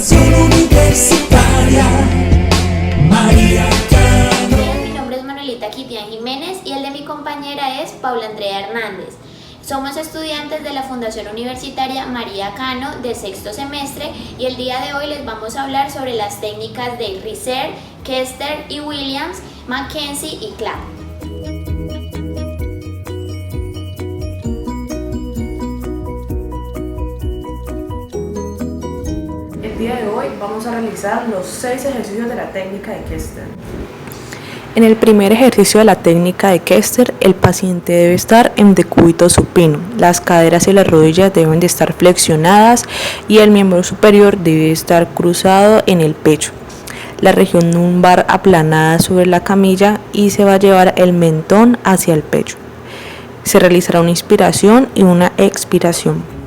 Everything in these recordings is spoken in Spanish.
Fundación Universitaria María Cano. Mi nombre es Manuelita Kitian Jiménez y el de mi compañera es Paula Andrea Hernández. Somos estudiantes de la Fundación Universitaria María Cano de sexto semestre y el día de hoy les vamos a hablar sobre las técnicas de Risser, Kester y Williams, Mackenzie y Clapp. El día de hoy vamos a realizar los 6 ejercicios de la técnica de Kester. En el primer ejercicio de la técnica de Kester, el paciente debe estar en decúbito supino. Las caderas y las rodillas deben de estar flexionadas y el miembro superior debe estar cruzado en el pecho. La región lumbar aplanada sobre la camilla y se va a llevar el mentón hacia el pecho. Se realizará una inspiración y una expiración.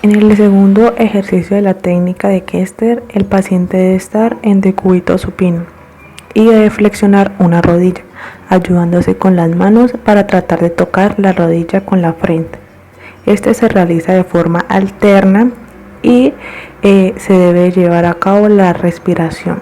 En el segundo ejercicio de la técnica de Kester, el paciente debe estar en decúbito supino y debe flexionar una rodilla, ayudándose con las manos para tratar de tocar la rodilla con la frente. Este se realiza de forma alterna y se debe llevar a cabo la respiración.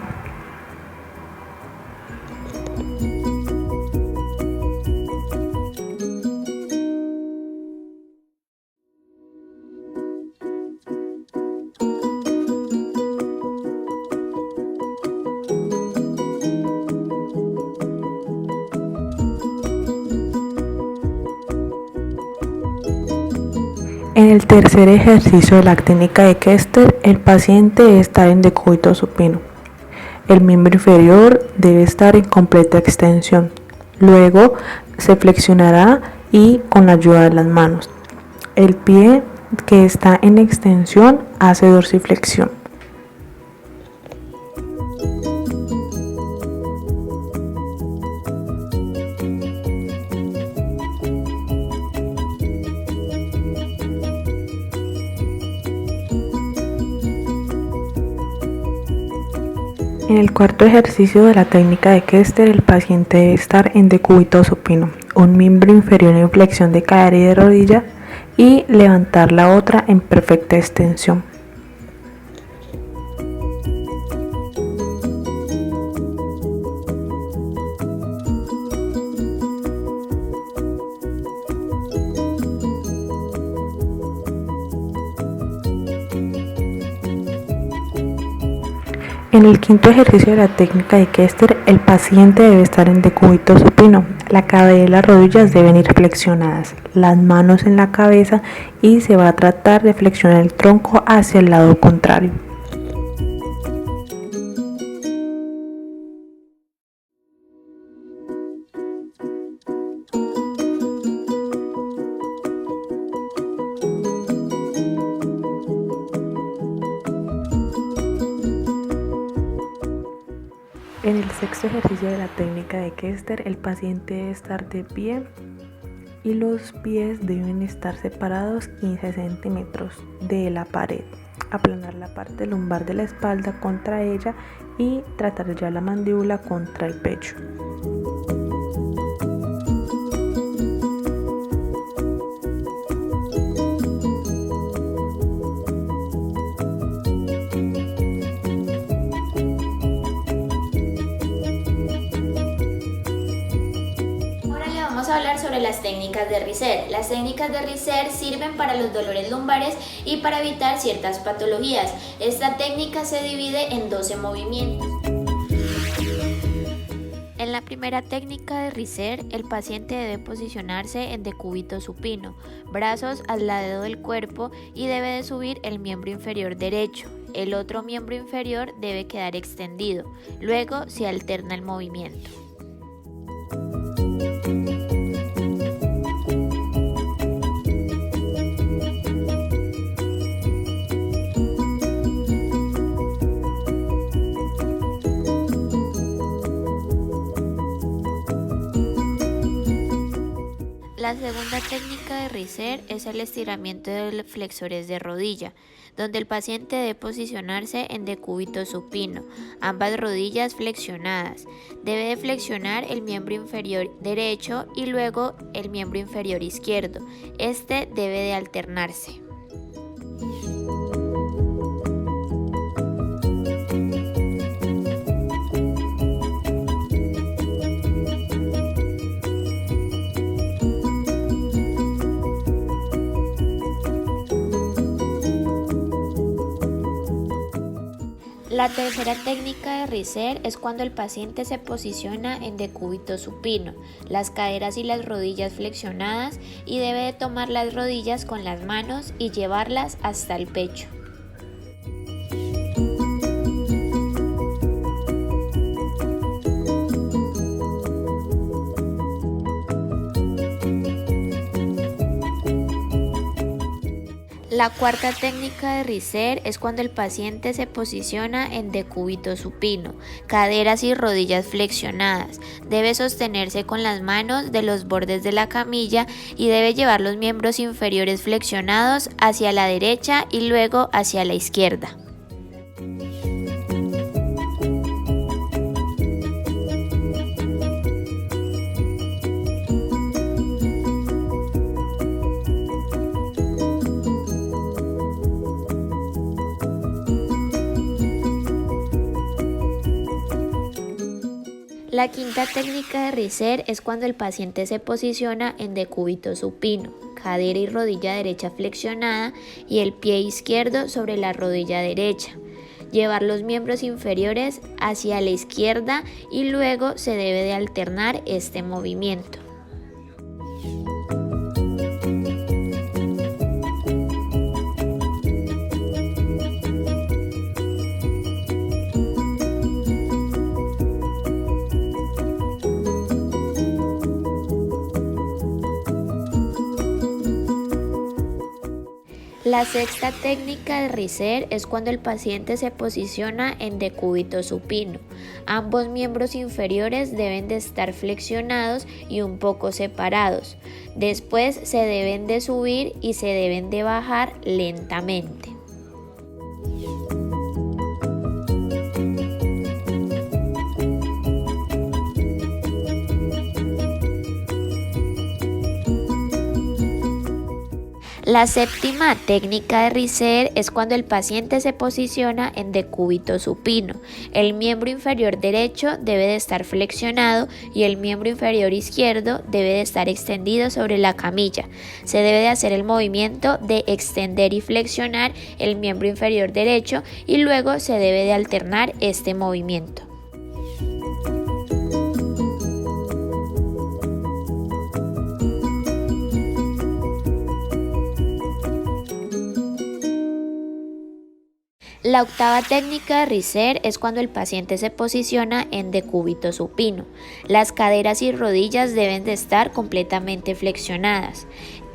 En el tercer ejercicio de la técnica de Kester, el paciente debe estar en decúbito supino. El miembro inferior debe estar en completa extensión. Luego se flexionará y con la ayuda de las manos. El pie que está en extensión hace dorsiflexión. En el cuarto ejercicio de la técnica de Kester, el paciente debe estar en decúbito supino, un miembro inferior en flexión de cadera y de rodilla y levantar la otra en perfecta extensión. En el quinto ejercicio de la técnica de Kester, el paciente debe estar en decúbito supino. La cadera y las rodillas deben ir flexionadas, las manos en la cabeza y se va a tratar de flexionar el tronco hacia el lado contrario. En el sexto ejercicio de la técnica de Kester, el paciente debe estar de pie y los pies deben estar separados 15 centímetros de la pared. Aplanar la parte lumbar de la espalda contra ella y tratar de llevar la mandíbula contra el pecho. Vamos a hablar sobre las técnicas de Risser. Las técnicas de Risser sirven para los dolores lumbares y para evitar ciertas patologías. Esta técnica se divide en 12 movimientos. En la primera técnica de Risser, el paciente debe posicionarse en decúbito supino, brazos al lado del cuerpo y debe de subir el miembro inferior derecho. El otro miembro inferior debe quedar extendido. Luego se alterna el movimiento. La segunda técnica de Riser es el estiramiento de los flexores de rodilla, donde el paciente debe posicionarse en decúbito supino, ambas rodillas flexionadas. Debe de flexionar el miembro inferior derecho y luego el miembro inferior izquierdo. Este debe de alternarse. La tercera técnica de Riser es cuando el paciente se posiciona en decúbito supino, las caderas y las rodillas flexionadas, y debe de tomar las rodillas con las manos y llevarlas hasta el pecho. La cuarta técnica de Riser es cuando el paciente se posiciona en decúbito supino, caderas y rodillas flexionadas. Debe sostenerse con las manos de los bordes de la camilla y debe llevar los miembros inferiores flexionados hacia la derecha y luego hacia la izquierda. La quinta técnica de Riser es cuando el paciente se posiciona en decúbito supino, cadera y rodilla derecha flexionada y el pie izquierdo sobre la rodilla derecha. Llevar los miembros inferiores hacia la izquierda y luego se debe de alternar este movimiento. La sexta técnica de Riser es cuando el paciente se posiciona en decúbito supino. Ambos miembros inferiores deben de estar flexionados y un poco separados. Después se deben de subir y se deben de bajar lentamente. La séptima técnica de Riser es cuando el paciente se posiciona en decúbito supino. El miembro inferior derecho debe de estar flexionado y el miembro inferior izquierdo debe de estar extendido sobre la camilla. Se debe de hacer el movimiento de extender y flexionar el miembro inferior derecho y luego se debe de alternar este movimiento. La octava técnica de Riser es cuando el paciente se posiciona en decúbito supino. Las caderas y rodillas deben de estar completamente flexionadas.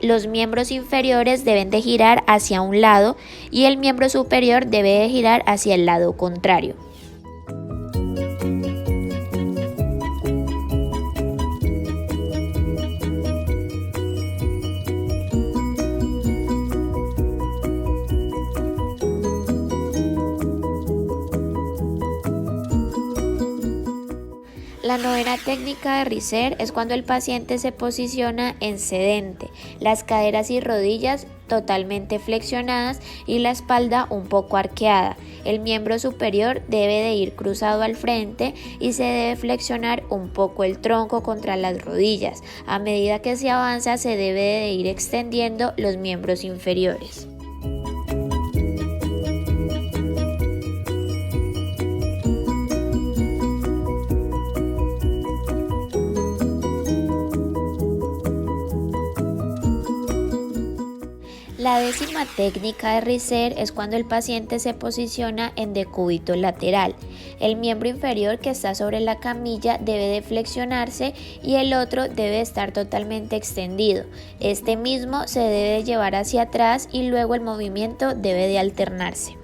Los miembros inferiores deben de girar hacia un lado y el miembro superior debe de girar hacia el lado contrario. La novena técnica de Riser es cuando el paciente se posiciona en sedente, las caderas y rodillas totalmente flexionadas y la espalda un poco arqueada. El miembro superior debe de ir cruzado al frente y se debe flexionar un poco el tronco contra las rodillas. A medida que se avanza se debe de ir extendiendo los miembros inferiores. La décima técnica de Riser es cuando el paciente se posiciona en decúbito lateral. El miembro inferior que está sobre la camilla debe de flexionarse y el otro debe estar totalmente extendido. Este mismo se debe de llevar hacia atrás y luego el movimiento debe de alternarse.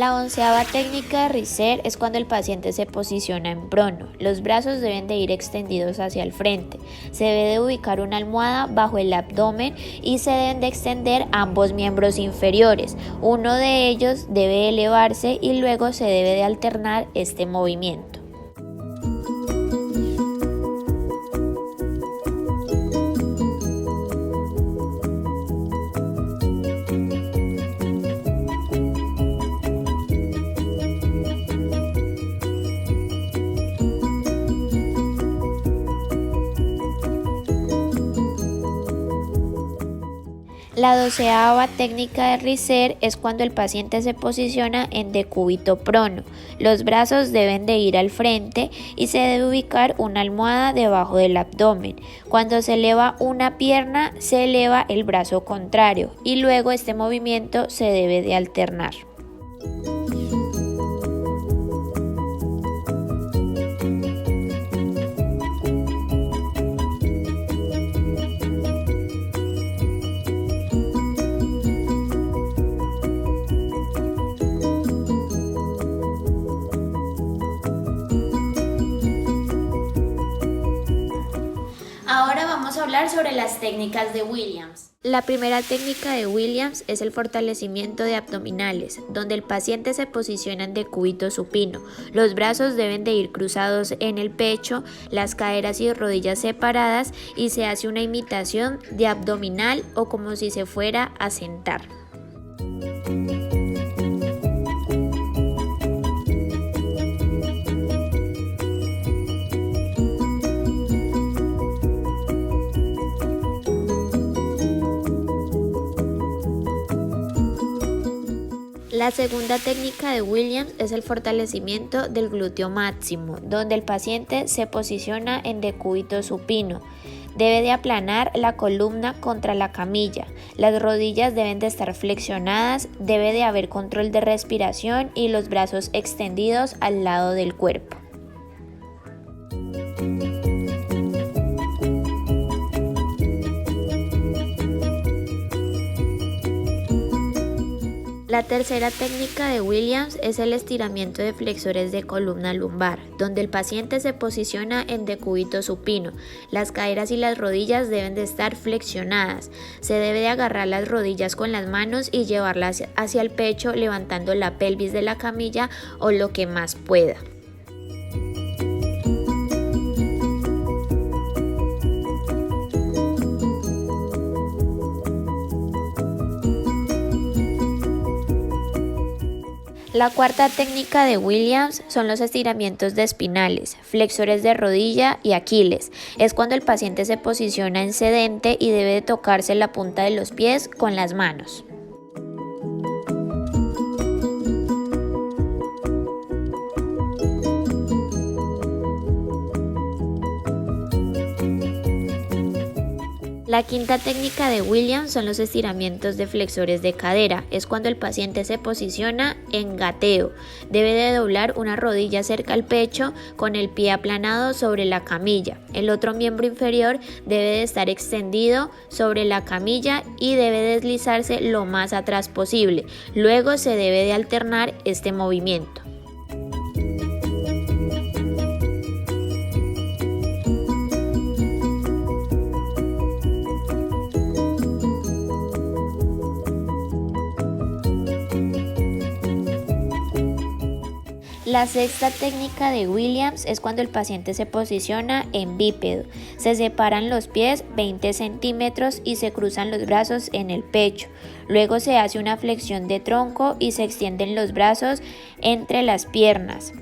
La 11ª técnica de Risser es cuando el paciente se posiciona en prono. Los brazos deben de ir extendidos hacia el frente. Se debe de ubicar una almohada bajo el abdomen y se deben de extender ambos miembros inferiores. Uno de ellos debe elevarse y luego se debe de alternar este movimiento. La 12ª técnica de Risser es cuando el paciente se posiciona en decúbito prono. Los brazos deben de ir al frente y se debe ubicar una almohada debajo del abdomen. Cuando se eleva una pierna, se eleva el brazo contrario y luego este movimiento se debe de alternar. Ahora vamos a hablar sobre las técnicas de Williams. La primera técnica de Williams es el fortalecimiento de abdominales, donde el paciente se posiciona en decúbito supino. Los brazos deben de ir cruzados en el pecho, las caderas y rodillas separadas y se hace una imitación de abdominal o como si se fuera a sentar. La segunda técnica de Williams es el fortalecimiento del glúteo máximo, donde el paciente se posiciona en decúbito supino. Debe de aplanar la columna contra la camilla, las rodillas deben de estar flexionadas, debe de haber control de respiración y los brazos extendidos al lado del cuerpo. La tercera técnica de Williams es el estiramiento de flexores de columna lumbar, donde el paciente se posiciona en decúbito supino. Las caderas y las rodillas deben de estar flexionadas. Se debe de agarrar las rodillas con las manos y llevarlas hacia el pecho, levantando la pelvis de la camilla o lo que más pueda. La cuarta técnica de Williams son los estiramientos de espinales, flexores de rodilla y aquiles. Es cuando el paciente se posiciona en sedente y debe de tocarse la punta de los pies con las manos. La quinta técnica de Williams son los estiramientos de flexores de cadera. Es cuando el paciente se posiciona en gateo. Debe de doblar una rodilla cerca al pecho con el pie aplanado sobre la camilla. El otro miembro inferior debe de estar extendido sobre la camilla y debe deslizarse lo más atrás posible. Luego se debe de alternar este movimiento. La sexta técnica de Williams es cuando el paciente se posiciona en bípedo. Se separan los pies 20 centímetros y se cruzan los brazos en el pecho. Luego se hace una flexión de tronco y se extienden los brazos entre las piernas.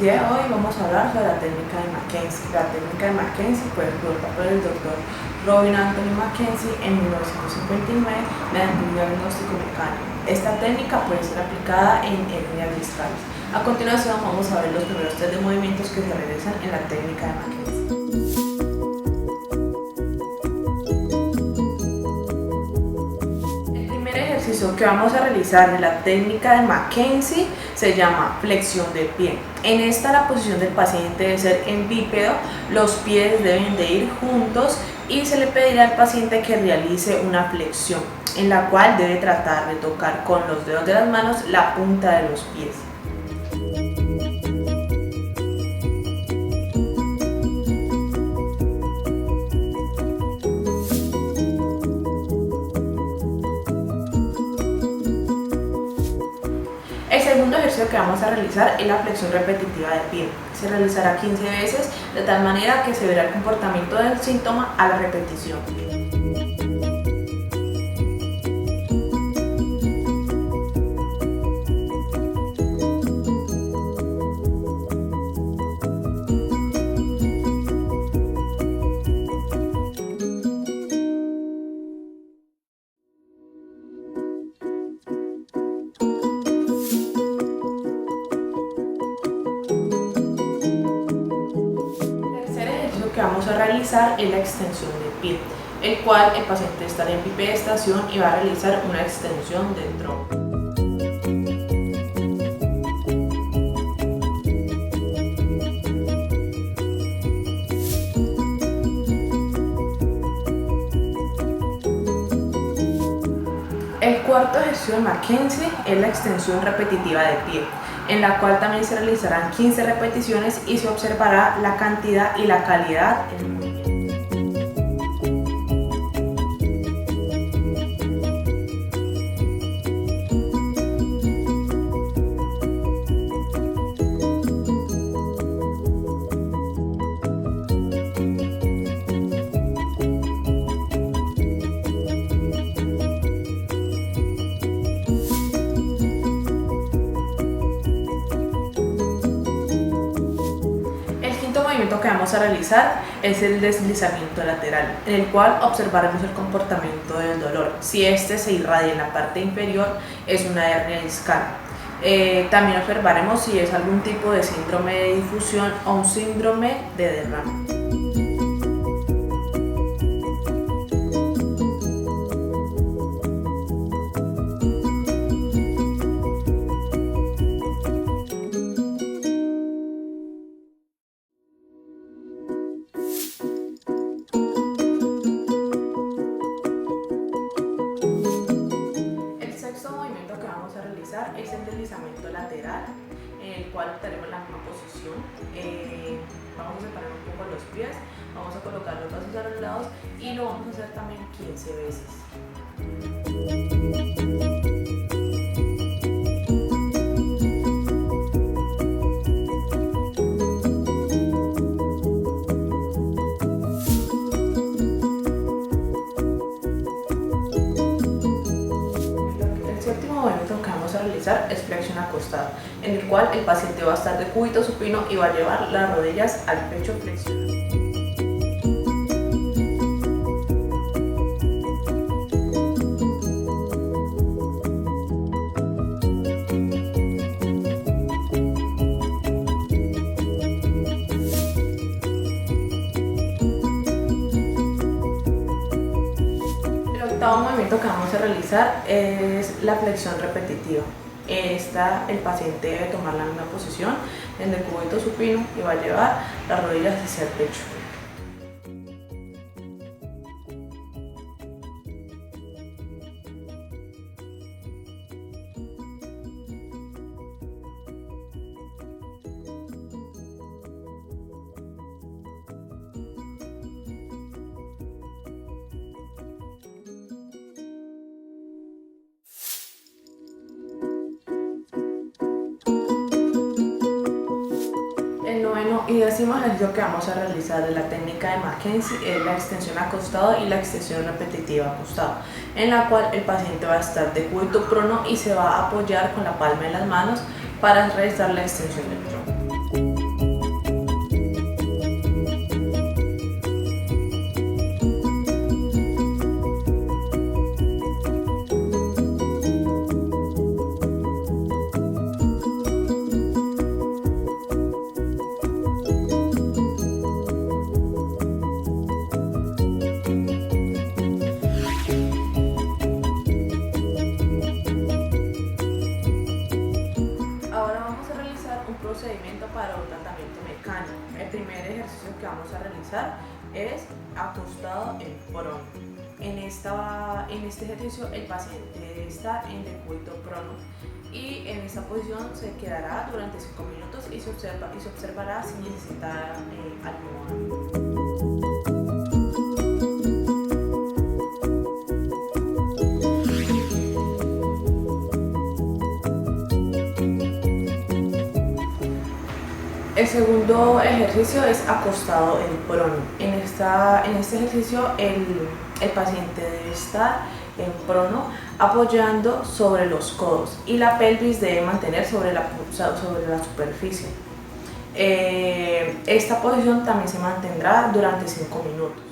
día de hoy vamos a hablar sobre la técnica de Mackenzie. La técnica de Mackenzie fue desarrollada por el Dr. Robin Anthony Mackenzie en 1959 mediante un diagnóstico mecánico. Esta técnica puede ser aplicada en hernias discales. A continuación vamos a ver los primeros test de movimientos que se realizan en la técnica de Mackenzie. El ejercicio que vamos a realizar de la técnica de Mackenzie se llama flexión de pie. En esta la posición del paciente debe ser en bípedo, los pies deben de ir juntos y se le pedirá al paciente que realice una flexión en la cual debe tratar de tocar con los dedos de las manos la punta de los pies. El segundo ejercicio que vamos a realizar es la flexión repetitiva de pie. Se realizará 15 veces de tal manera que se verá el comportamiento del síntoma a la repetición. Que vamos a realizar es la extensión de pie, el cual el paciente estará en bipedestación y va a realizar una extensión del tronco. El cuarto ejercicio de Mackenzie es la extensión repetitiva de pie, en la cual también se realizarán 15 repeticiones y se observará la cantidad y la calidad en el movimiento. El movimiento que vamos a realizar es el deslizamiento lateral, en el cual observaremos el comportamiento del dolor. Si este se irradia en la parte inferior, es una hernia discal. También observaremos si es algún tipo de síndrome de difusión o un síndrome de derrame. Es el deslizamiento lateral, en el cual tenemos la misma posición. Vamos a separar un poco los pies, vamos a colocar los brazos a los lados y lo vamos a hacer también 15 veces. El movimiento que vamos a realizar es flexión acostada, en el cual el paciente va a estar de cúbito supino y va a llevar las rodillas al pecho flexionado. El octavo movimiento que vamos a realizar es la flexión repetitiva. El paciente debe tomar la misma posición en el cúbito supino y va a llevar las rodillas hacia el pecho. Y décimo ejercicio que vamos a realizar de la técnica de Mackenzie es la extensión acostado y la extensión repetitiva acostado, en la cual el paciente va a estar de cúbito prono y se va a apoyar con la palma de las manos para realizar la extensión del tronco. procedimiento para un tratamiento mecánico. El primer ejercicio que vamos a realizar es acostado en prono. En este ejercicio el paciente debe estar en decúbito prono y en esta posición se quedará durante 5 minutos y se observará si necesita almohada. El segundo ejercicio es acostado en prono. En este ejercicio el paciente debe estar en prono apoyando sobre los codos y la pelvis debe mantener sobre la superficie. Esta posición también se mantendrá durante 5 minutos.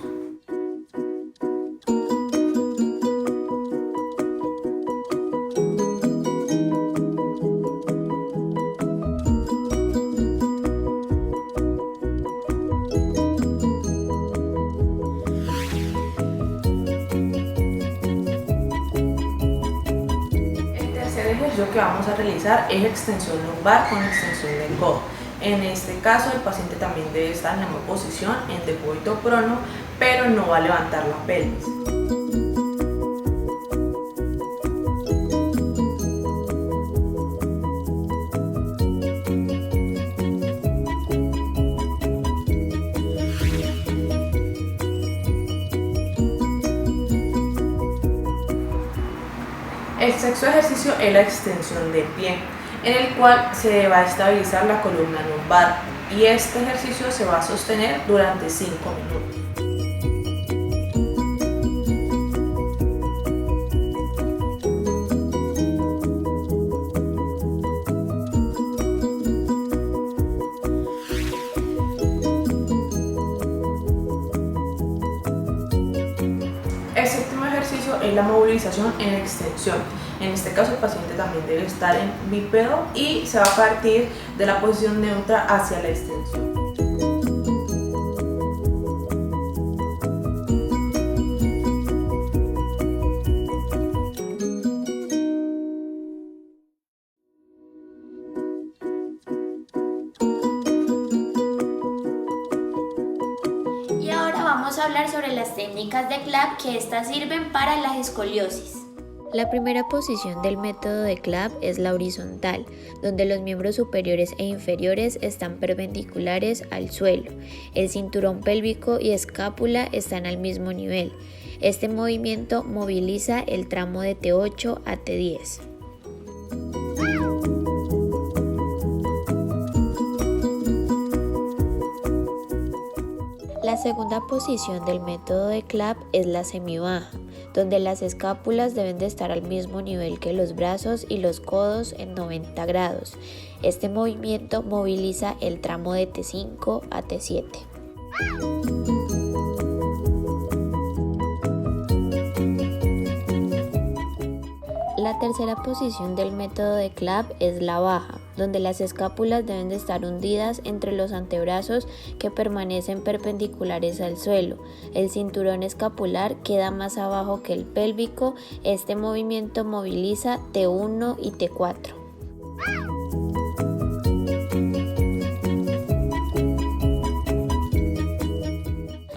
El ejercicio que vamos a realizar es extensión lumbar con extensión del codo. En este caso el paciente también debe estar en la misma posición en decúbito prono, pero no va a levantar la pelvis. El sexto ejercicio es la extensión de pie, en el cual se va a estabilizar la columna lumbar y este ejercicio se va a sostener durante 5 minutos. El séptimo ejercicio es la movilización en extensión. En este caso el paciente también debe estar en bípedo y se va a partir de la posición neutra hacia la extensión. Y ahora vamos a hablar sobre las técnicas de clap, que estas sirven para la escoliosis. La primera posición del método de clap es la horizontal, donde los miembros superiores e inferiores están perpendiculares al suelo. El cinturón pélvico y escápula están al mismo nivel. Este movimiento moviliza el tramo de T8 a T10. La segunda posición del método de clap es la semibaja, donde las escápulas deben de estar al mismo nivel que los brazos y los codos en 90 grados. Este movimiento moviliza el tramo de T5 a T7. La tercera posición del método de clap es la baja, donde las escápulas deben de estar hundidas entre los antebrazos que permanecen perpendiculares al suelo. El cinturón escapular queda más abajo que el pélvico. Este movimiento moviliza T1 y T4.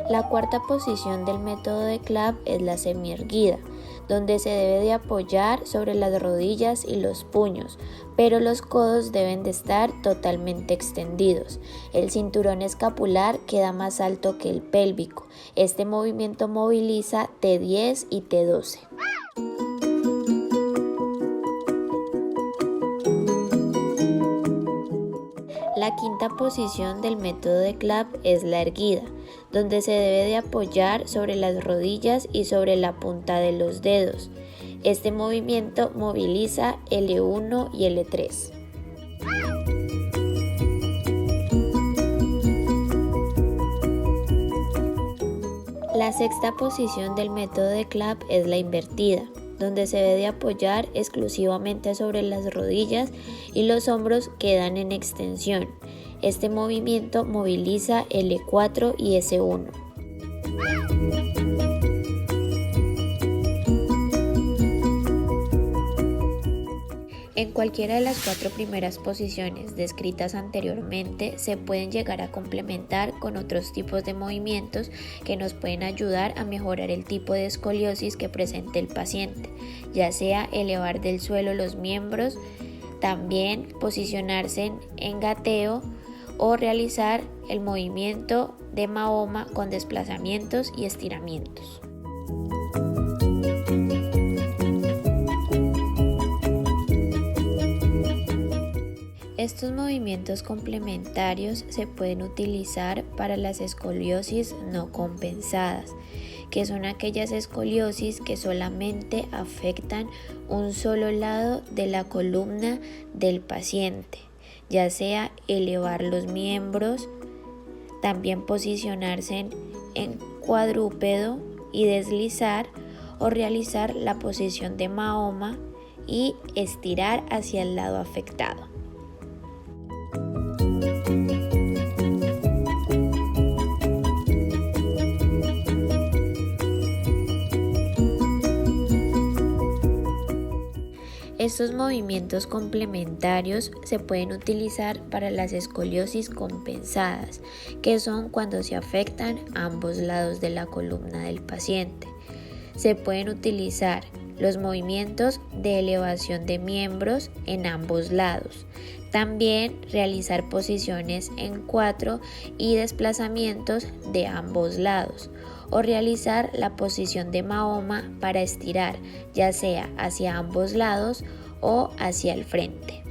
La cuarta posición del método de clap es la semierguida, donde se debe de apoyar sobre las rodillas y los puños, pero los codos deben de estar totalmente extendidos. El cinturón escapular queda más alto que el pélvico. Este movimiento moviliza T10 y T12. La quinta posición del método de clap es la erguida, donde se debe de apoyar sobre las rodillas y sobre la punta de los dedos. Este movimiento moviliza L1 y L3. La sexta posición del método de clap es la invertida, donde se debe de apoyar exclusivamente sobre las rodillas y los hombros quedan en extensión. Este movimiento moviliza L4 y S1. En cualquiera de las 4 primeras posiciones descritas anteriormente se pueden llegar a complementar con otros tipos de movimientos que nos pueden ayudar a mejorar el tipo de escoliosis que presente el paciente, ya sea elevar del suelo los miembros, también posicionarse en gateo o realizar el movimiento de Mahoma con desplazamientos y estiramientos. Estos movimientos complementarios se pueden utilizar para las escoliosis no compensadas, que son aquellas escoliosis que solamente afectan un solo lado de la columna del paciente, ya sea elevar los miembros, también posicionarse en cuadrúpedo y deslizar, o realizar la posición de Mahoma y estirar hacia el lado afectado. Estos movimientos complementarios se pueden utilizar para las escoliosis compensadas, que son cuando se afectan ambos lados de la columna del paciente. Se pueden utilizar los movimientos de elevación de miembros en ambos lados. También realizar posiciones en 4 y desplazamientos de ambos lados, o realizar la posición de Mahoma para estirar, ya sea hacia ambos lados o hacia el frente.